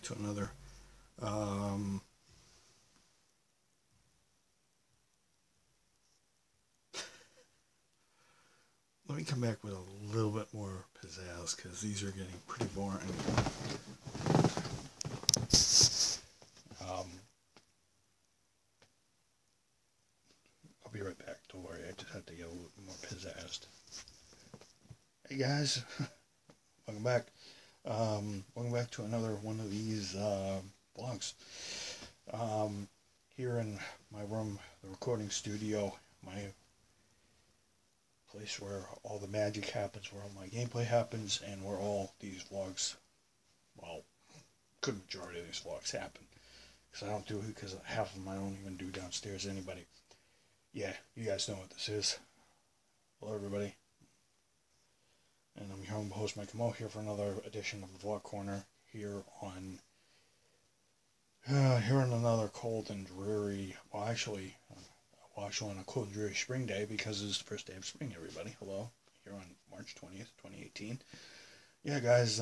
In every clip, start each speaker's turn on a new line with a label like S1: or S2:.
S1: back to another. Um, Let me come back with a little bit more pizzazz because these are getting pretty boring. Um, I'll be right back. Don't worry. I just have to get a little bit more pizzazzed. Hey guys, welcome back. Welcome back to another one of these vlogs. Here in my room, the recording studio, my place where all the magic happens, where all my gameplay happens, and where all these vlogs, well, good majority of these vlogs happen. Because I don't do it, because half of them I don't even do downstairs anybody. Yeah, you guys know what this is. Hello everybody. And I'm your home host, Mike Mo, here for another edition of the Vlog Corner, here on another cold and dreary, well actually on a cold and dreary spring day, because it's the first day of spring, everybody. Hello, here on March 20th, 2018. Yeah, guys,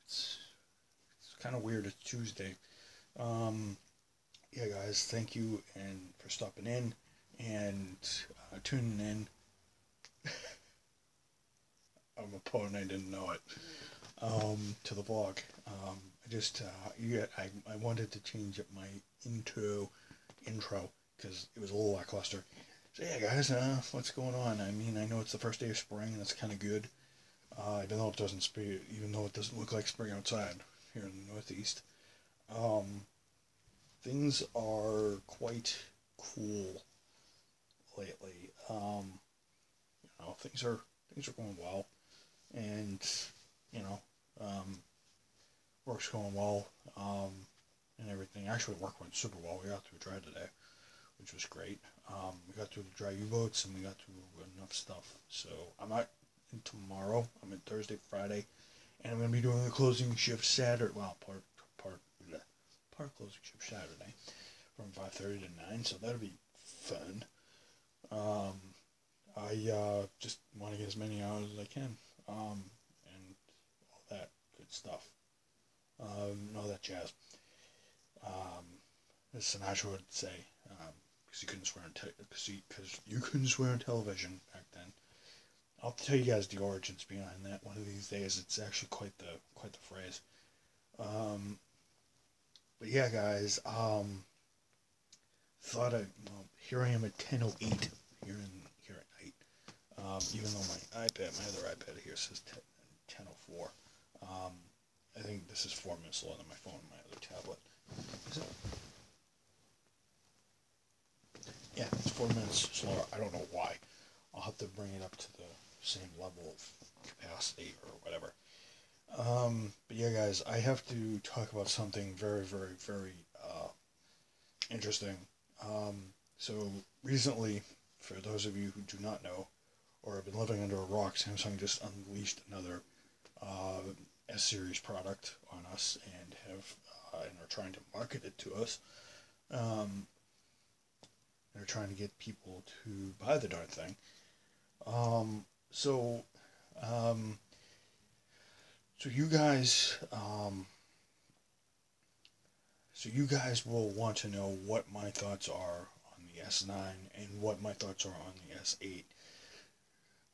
S1: it's kind of weird. It's Tuesday. Yeah, guys, thank you and for stopping in and tuning in. I'm a poet and I didn't know it. To the vlog. I wanted to change up my intro because it was a little lackluster. So yeah, guys, what's going on? I mean, I know it's the first day of spring, and that's kind of good. Even though it doesn't look like spring outside here in the Northeast. Things are quite cool lately. Things are going well, and work's going well, and everything. Actually, work went super well. We got through dry today, which was great. We got through the dry U-boats, and we got through enough stuff. So I'm not in tomorrow. I'm in Thursday, Friday, and I'm going to be doing the closing shift Saturday. Well, part closing shift Saturday from 5:30 to 9. So that'll be fun. I just want to get as many hours as I can, and all that good stuff, and all that jazz. As Sinatra would say, because you couldn't swear on television back then. I'll tell you guys the origins behind that one of these days. It's actually quite the phrase. But yeah, guys. Here I am at 10:08 here at night. Even though my other iPad here says 10:04. I think this is 4 minutes slower than my phone and my other tablet. Is it? Yeah, it's 4 minutes slower. I don't know why. I'll have to bring it up to the same level of capacity or whatever. But yeah, guys, I have to talk about something very, very, very interesting. So recently, for those of you who do not know or have been living under a rock, Samsung just unleashed another S-series product on us and are trying to market it to us. They're trying to get people to buy the darn thing. So you guys will want to know what my thoughts are on the S9 and what my thoughts are on the S8.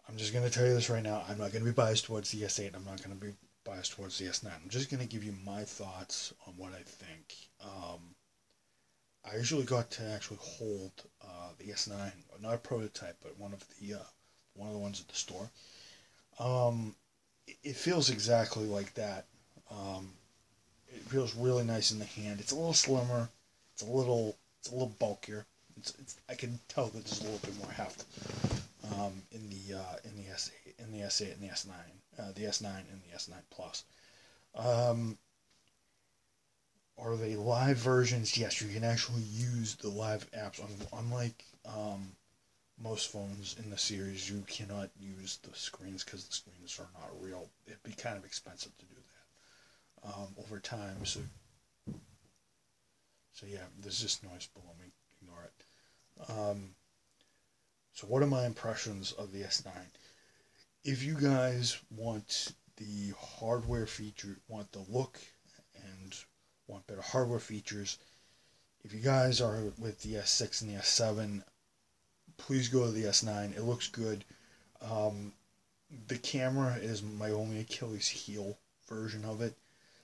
S1: I'm just going to tell you this right now. I'm not going to be biased towards the S8. I'm not going to be biased towards the S9. I'm just going to give you my thoughts on what I think. I usually got to actually hold the S9, not a prototype, but one of the ones at the store. It feels exactly like that. It feels really nice in the hand. It's a little slimmer. It's a little bulkier. I can tell that there's a little bit more heft in the S8, and the S9, the S9 and the S9 Plus. Are they live versions? Yes, you can actually use the live apps. Unlike most phones in the series, you cannot use the screens because the screens are not real. It'd be kind of expensive to do that over time. So yeah, there's just noise below me. Ignore it. So what are my impressions of the S9? If you guys want the hardware feature, want the look and want better hardware features, if you guys are with the S6 and the S7, please go to the S9. It looks good. The camera is my only Achilles heel version of it.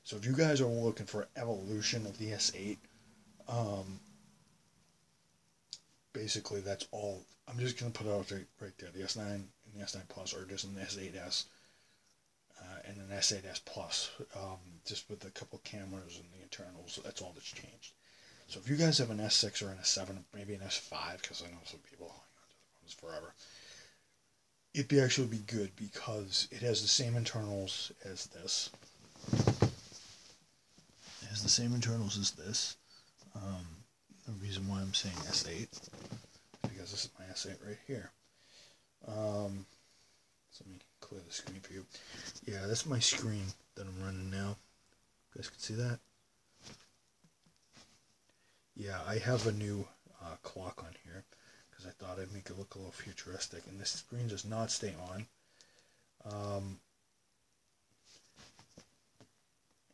S1: So if you guys are looking for evolution of the S8, basically that's all. I'm just going to put it out right there. The S9 and the S9 Plus are just an S8S and an S8S Plus, just with a couple cameras and the internals. That's all that's changed. So if you guys have an S6 or an S7, maybe an S5, because I know some people hang on to the ones forever, it'd actually be good because it has the same internals as this. It has the same internals as this. The reason why I'm saying S8 is because this is my S8 right here. So let me clear the screen for you. Yeah, that's my screen that I'm running now. You guys can see that? Yeah, I have a new clock on here because I thought I'd make it look a little futuristic, and this screen does not stay on.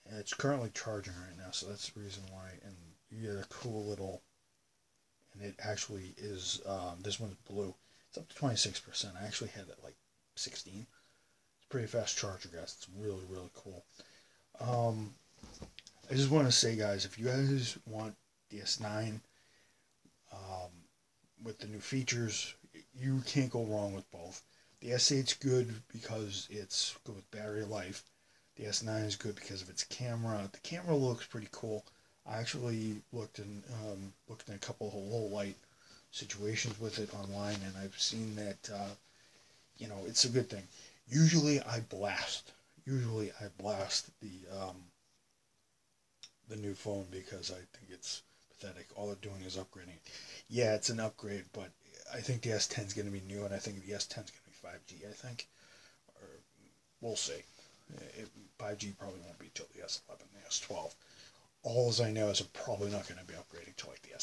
S1: And it's currently charging right now, so that's the reason why. And you get a cool little, and it actually is, this one's blue. It's up to 26%. I actually had it like 16. It's a pretty fast charger, guys. It's really, really cool. I just want to say, guys, if you guys want the S9 with the new features, you can't go wrong with both. The S8's good because it's good with battery life. The S9 is good because of its camera. The camera looks pretty cool. I actually looked in a couple of low light situations with it online, and I've seen that it's a good thing. Usually I blast the new phone because I think it's pathetic. All they're doing is upgrading. Yeah, it's an upgrade, but I think the S10 is going to be new, and I think the S10 is going to be 5G. I think, or we'll see. 5G probably won't be till the S11, the S12. All as I know is I'm probably not going to be upgrading to like the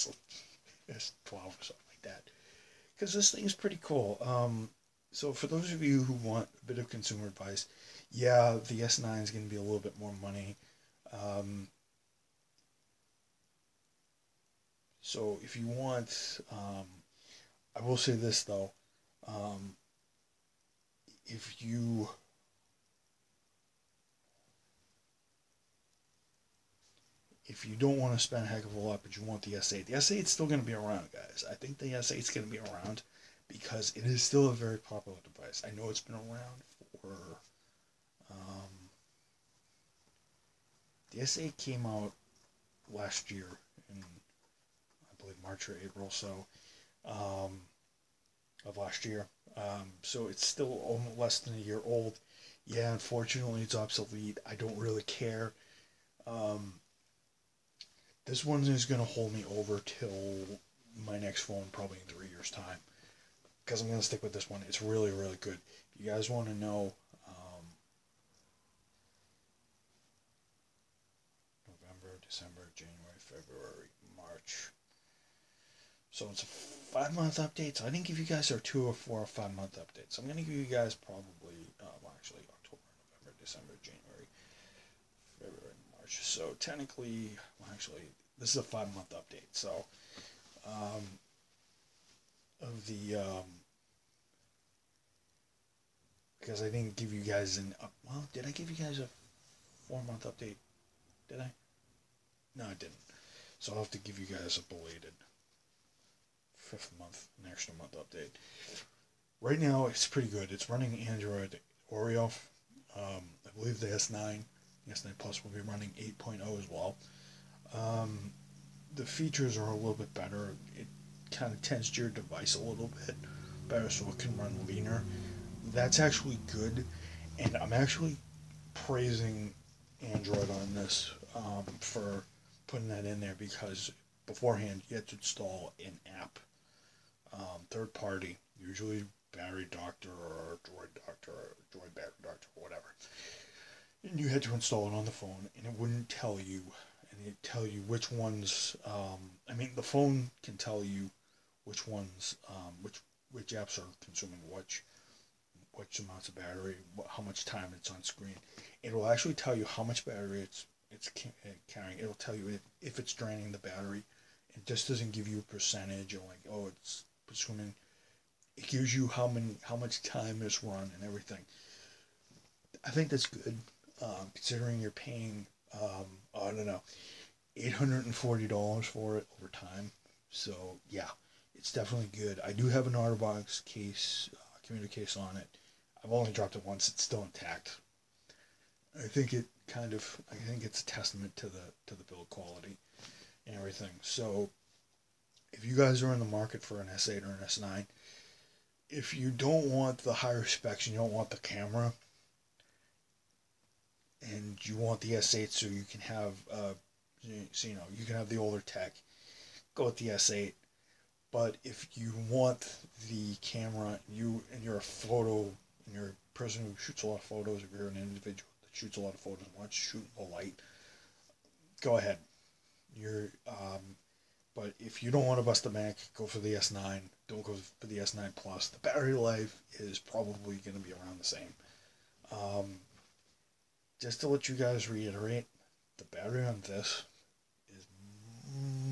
S1: S12 or something like that, because this thing is pretty cool. So for those of you who want a bit of consumer advice, yeah, the S9 is going to be a little bit more money. So if you want, I will say this though, if you don't want to spend a heck of a lot, but you want the S8, the S8 is still going to be around, guys. I think the S8 is going to be around because it is still a very popular device. I know it's been around for, the S8 came out last year in, I believe, March or April, so, of last year. So it's still almost less than a year old. Yeah, unfortunately, it's obsolete. I don't really care. This one is going to hold me over till my next phone, probably in 3 years' time. Because I'm going to stick with this one. It's really, really good. If you guys want to know, November, December, January, February, March. So it's a 5-month update. So I didn't give you guys our 2 or 4 or 5-month updates. I'm going to give you guys probably, actually, October, November, December, January, February, March. So technically, well, actually, this is a 5-month update. So, of the, because I didn't give you guys well, did I give you guys a 4-month update? Did I? No, I didn't. So I'll have to give you guys a belated 5th month, an extra month update. Right now, it's pretty good. It's running Android Oreo. I believe the S9 Plus will be running 8.0 as well. The features are a little bit better. It kind of tends to your device a little bit better so it can run leaner. That's actually good, and I'm actually praising Android on this for putting that in there, because beforehand you had to install an app, third party, usually Battery Doctor or Droid Doctor or Droid Battery Doctor or whatever, and you had to install it on the phone, and it wouldn't tell you, and it'd tell you which ones. The phone can tell you which ones, which apps are consuming which amounts of battery, how much time it's on screen. It will actually tell you how much battery it's it's carrying. It'll tell you if it's draining the battery. It just doesn't give you a percentage or like, oh, it's consuming. It gives you how much time it's run and everything. I think that's good, considering you're paying, I don't know, $840 for it over time. So yeah, it's definitely good. I do have an OtterBox case, commuter case on it. I've only dropped it once. It's still intact. I think I think it's a testament to the build quality and everything. So if you guys are in the market for an S8 or an S9, if you don't want the higher specs and you don't want the camera, and you want the S8 so you can have, you can have the older tech, go with the S8. But if you want the camera, you're a photo, and you're a person who shoots a lot of photos, if you're an individual that shoots a lot of photos and wants to shoot the light, go ahead. But if you don't want to bust the bank, go for the S9. Don't go for the S9 Plus. The battery life is probably going to be around the same. Just to let you guys reiterate, the battery on this is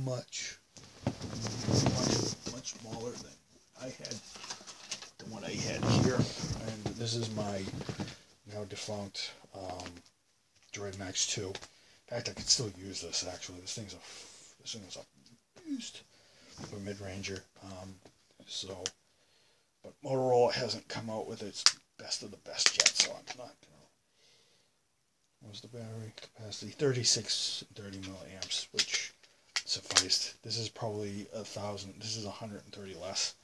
S1: much smaller than what I had here. And this is my now defunct Droid Max 2. In fact, I could still use this actually. This thing is a beast for a mid-ranger. But Motorola hasn't come out with its best of the best yet, so I'm not gonna. What's the battery capacity? 3630 milliamps, which sufficed. This is probably 1,000. This is 130 less.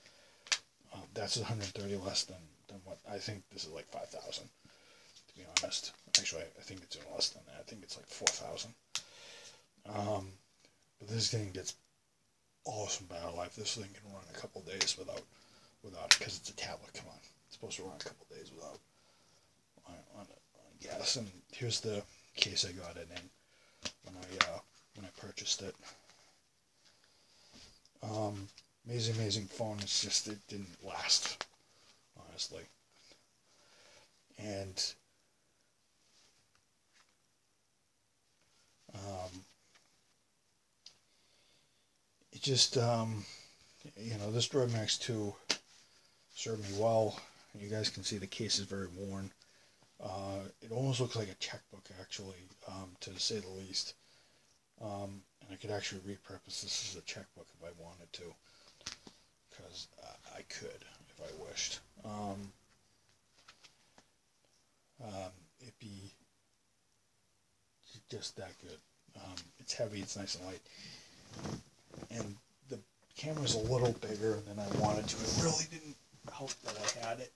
S1: That's 130 less than what I think. This is like 5,000. To be honest, actually, I think it's even less than that. I think it's like 4,000. But this thing gets awesome battery life. This thing can run a couple days without it, because it's a tablet. Come on, it's supposed to run a couple days without on gas. And here's the case I got it in when I purchased it. Amazing phone. It's just it didn't last, honestly. And it just this Droid Max 2 served me well. You guys can see the case is very worn. It almost looks like a checkbook, actually, to say the least. And I could actually repurpose this as a checkbook if I wanted to, because I could if I wished. It'd be just that good. It's heavy, it's nice and light, and the camera's a little bigger than I wanted to. It really didn't help that I had it.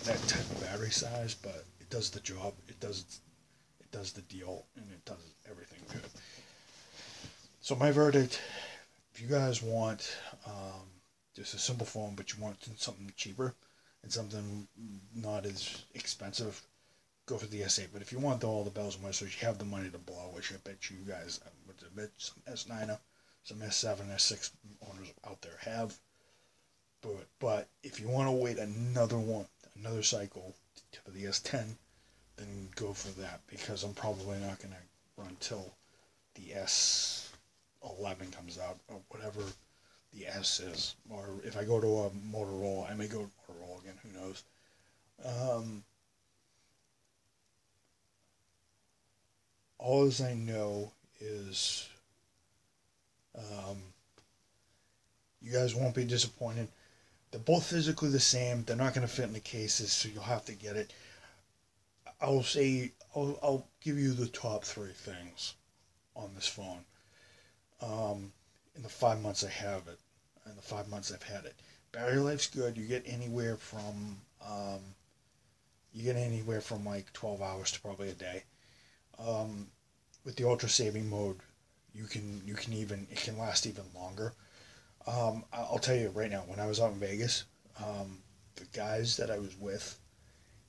S1: That type of battery size, but it does the job. It does the deal, and it does everything good. So my verdict: if you guys want just a simple phone, but you want something cheaper and something not as expensive, go for the S8. But if you want all the bells and whistles, you have the money to blow, which I bet you guys, some S9, some S7, S6 owners out there have. But if you want to wait another cycle for the S10, then go for that, because I'm probably not going to run till the S11 comes out, or whatever the S is. Or if I go to a Motorola, I may go to Motorola again, who knows. All as I know is you guys won't be disappointed. They're both physically the same. They're not going to fit in the cases, so you'll have to get it. I'll give you the top 3 things on this phone. In the 5 months I have it, in the 5 months I've had it, battery life's good. You get anywhere from like 12 hours to probably a day. With the ultra saving mode, it can last even longer. I'll tell you right now, when I was out in Vegas, the guys that I was with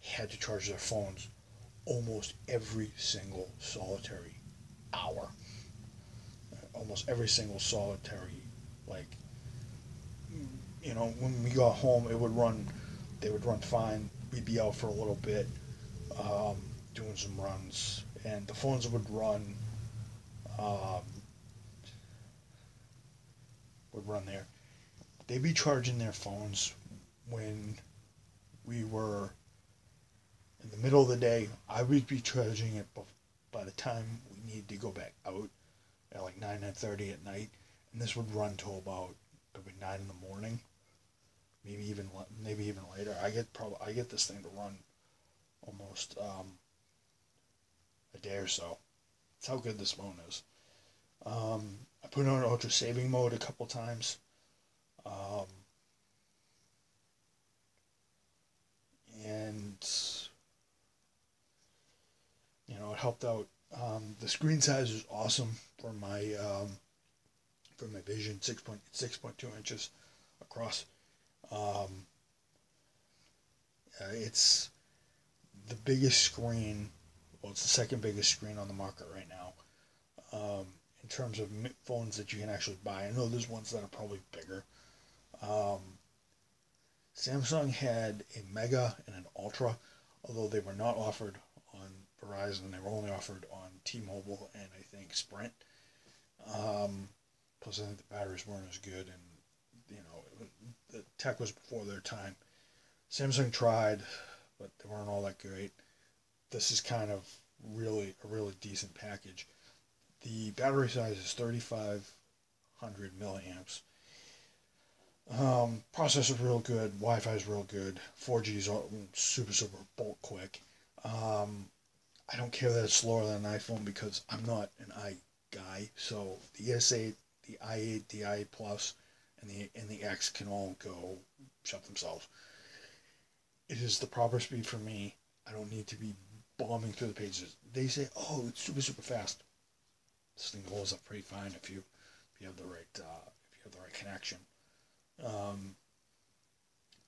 S1: had to charge their phones almost every single solitary hour. Almost every single solitary, when we got home, they would run fine. We'd be out for a little bit, doing some runs, and the phones um, would run there. They'd be charging their phones when we were in the middle of the day. I would be charging it by the time we need to go back out at like 9:30 at night, and this would run till about maybe 9 in the morning, maybe even later. I get this thing to run almost a day or so. That's how good this phone is. I put it on ultra saving mode a couple times. Um, and it helped out. The screen size is awesome for my vision, 6.2 inches across. Um, it's the biggest screen. Well, it's the second biggest screen on the market right now. In terms of phones that you can actually buy, I know there's ones that are probably bigger. Um, Samsung had a Mega and an Ultra, although they were not offered on Verizon. They were only offered on T-Mobile and I think Sprint. Plus, I think the batteries weren't as good, and the tech was before their time. Samsung tried, but they weren't all that great. This is kind of a really decent package. The battery size is 3,500 milliamps. Processor's real good. Wi-Fi is real good. 4G is super bolt quick. I don't care that it's slower than an iPhone because I'm not an i guy. So the S8, the i8, the i8 Plus, and the X can all go shut themselves. It is the proper speed for me. I don't need to be bombing through the pages. They say, "Oh, it's super fast." This thing holds up pretty fine if you have the right connection. Um,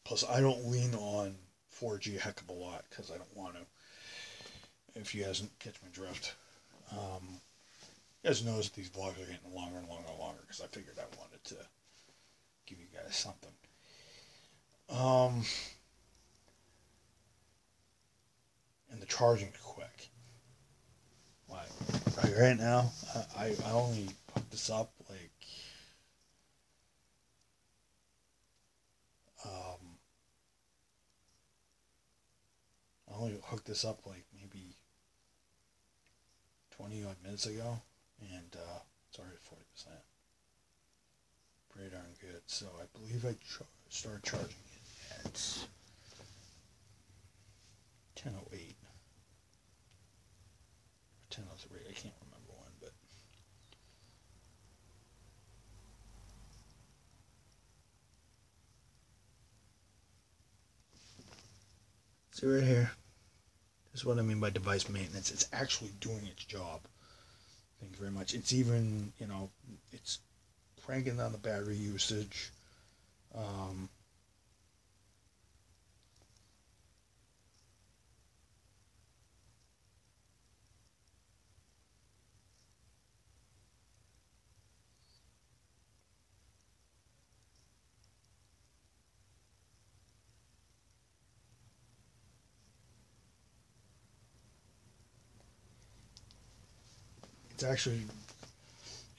S1: Plus, I don't lean on 4G a heck of a lot because I don't want to. If you guys catch my drift, you guys notice these vlogs are getting longer and longer and longer because I figured I wanted to give you guys something. And the charging is quick. Like right now, I only hooked this up like maybe 20 odd minutes ago, and it's already 40%. Pretty darn good. So I believe I started charging it at 10:08 or 10:03. I can't remember when, but see right here. This is what I mean by device maintenance. It's actually doing its job. Thank you very much. It's even, it's cranking down the battery usage.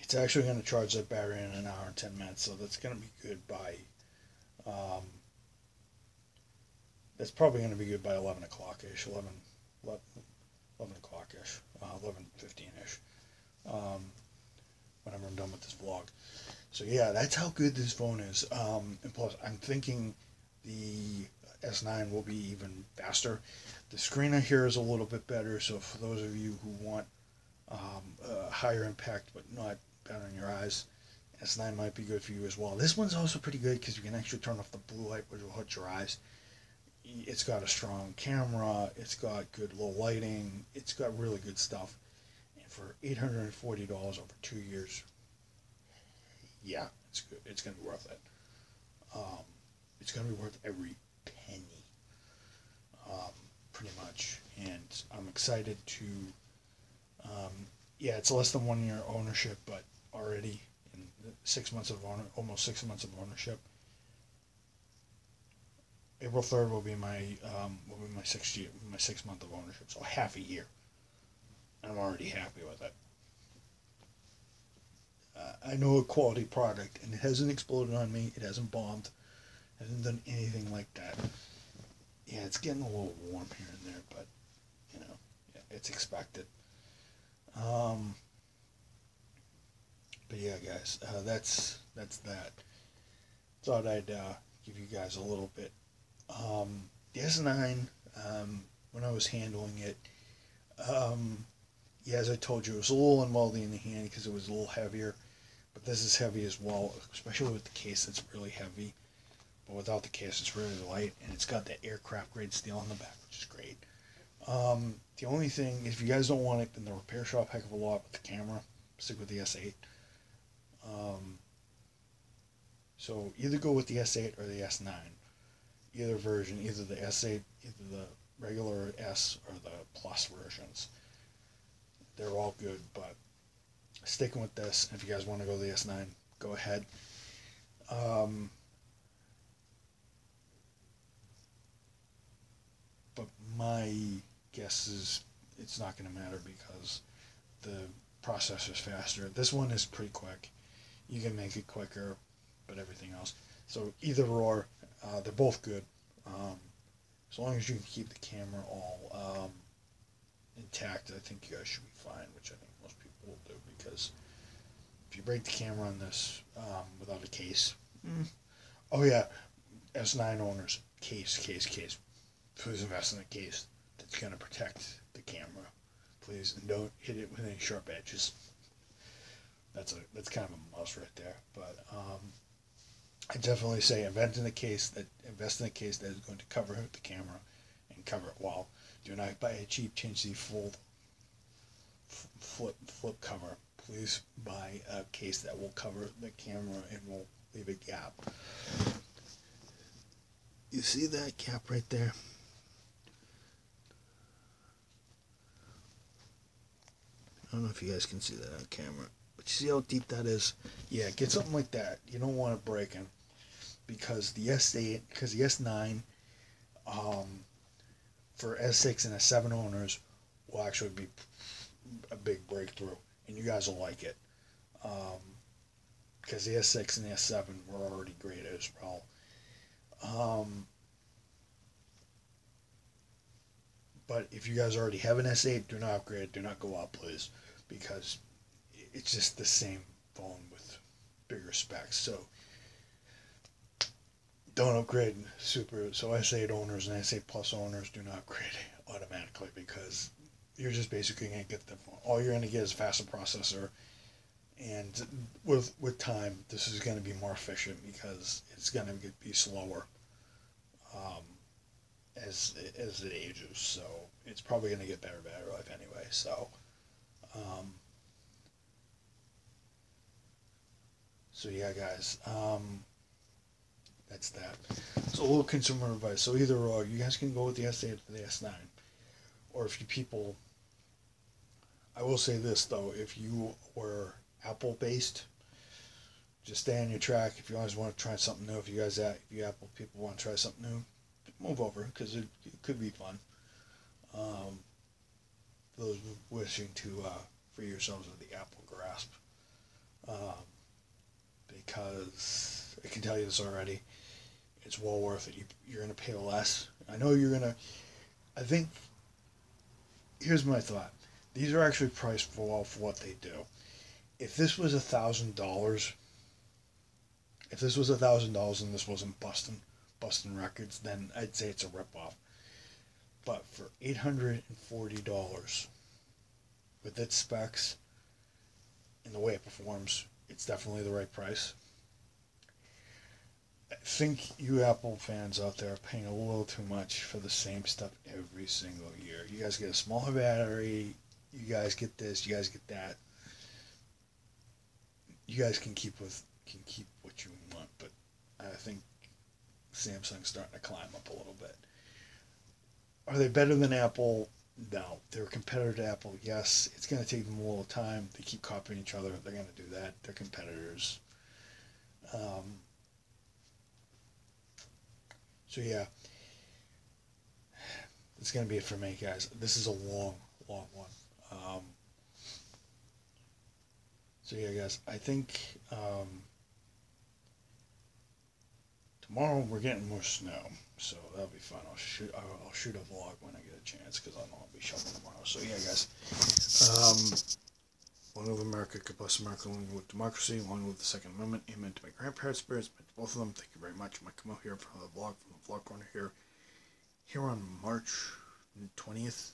S1: It's actually going to charge that battery in an hour and 10 minutes, so that's going to be good by that's probably going to be good by 11 o'clock ish, 11 o'clock ish, 11:15 ish, whenever I'm done with this vlog. So yeah, that's how good this phone is. And plus, I'm thinking the S9 will be even faster. The screen on here is a little bit better, so for those of you who want higher impact but not bad on your eyes, S9 might be good for you as well. This one's also pretty good because you can actually turn off the blue light, which will hurt your eyes. It's got a strong camera. It's got good low lighting. It's got really good stuff. And for $840 over 2 years, yeah, it's good. It's going to be worth it. It's going to be worth every penny, pretty much. And I'm excited to. Yeah, it's less than 1 year ownership, but already in 6 months of almost 6 months of ownership. April 3rd will be my 6th month of ownership, so half a year. I'm already happy with it. I know a quality product, and it hasn't exploded on me. It hasn't bombed. Hasn't done anything like that. Yeah, it's getting a little warm here and there, but you know, it's expected. Um, but yeah, guys, that's that. Thought I'd give you guys a little bit. The S9, when I was handling it, um, yeah, as I told you, it was a little unwieldy in the hand because it was a little heavier. But this is heavy as well, especially with the case that's really heavy. But without the case, it's really light, and it's got that aircraft grade steel on the back, which is great. The only thing, if you guys don't want it in the repair shop, heck of a lot with the camera, stick with the S8. Um, so either go with the S8 or the S9. Either version, either the S8, either the regular S or the Plus versions. They're all good, but sticking with this. If you guys want to go to the S9, go ahead. Um, but my guess is it's not going to matter because the processor's faster. This one is pretty quick. You can make it quicker, but everything else. So either or, they're both good. As long as you can keep the camera all intact, I think you guys should be fine, which I think most people will do because if you break the camera on this without a case, oh yeah, S9 owners, case. Please invest in a case that's going to protect the camera, please, and don't hit it with any sharp edges. That's kind of a must right there. But I definitely say invest in a case that is going to cover the camera and cover it well. Do not buy a cheap chintzy full flip cover. Please buy a case that will cover the camera and will leave a gap. You see that gap right there? I don't know if you guys can see that on camera, but you see how deep that is? Yeah, get something like that. You don't want it breaking because the S9, for S6 and S7 owners will actually be a big breakthrough, and you guys will like it. Because the S6 and the S7 were already great as well. But if you guys already have an S8, do not upgrade. Do not go up, please, because it's just the same phone with bigger specs. So don't upgrade super. So S8 owners and S8 Plus owners do not upgrade automatically because you're just basically going to get the phone. All you're going to get is a faster processor, and with time, this is going to be more efficient because it's going to be slower. As it ages, so it's probably going to get better battery life anyway. So, yeah, guys, that's that. So a little consumer advice. So either or, you guys can go with the S8 or the S9, or if you people. I will say this though: if you were Apple based, just stay on your track. If you guys want to try something new, if you Apple people want to try something new, move over because it could be fun. Those wishing to free yourselves of the Apple grasp, because I can tell you this already, it's well worth it. You're gonna pay less. I know you're gonna. I think. Here's my thought. These are actually priced well for what they do. If this was $1,000, and this wasn't Bustin' Records, then I'd say it's a ripoff. But for $840, with its specs and the way it performs, it's definitely the right price. I think you Apple fans out there are paying a little too much for the same stuff every single year. You guys get a smaller battery, you guys get this, you guys get that. You guys can keep what you want, but I think Samsung's starting to climb up a little bit. Are they better than Apple? No. They're a competitor to Apple. Yes. It's going to take them a little time. They keep copying each other. They're going to do that. They're competitors. So yeah, that's going to be it for me, guys. This is a long one. So yeah, guys, I think tomorrow we're getting more snow, so that'll be fun. I'll shoot a vlog when I get a chance because I know I'll be shoveling tomorrow. So yeah, guys, long live America, God bless America, long live democracy, long live the Second Amendment. Amen to my grandparents' spirits, amen to both of them. Thank you very much. I'm gonna come out here for another vlog from the Vlog Corner here on March 20th.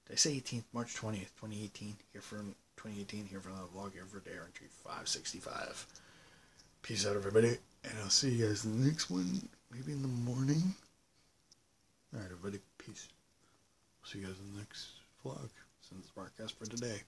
S1: Did I say 18th? March 20th, 2018. Here for 2018. Here for another vlog. Here for day entry 565. Peace out, everybody, and I'll see you guys in the next one. Maybe in the morning. All right, everybody. Peace. See you guys in the next vlog. Since the broadcast for today.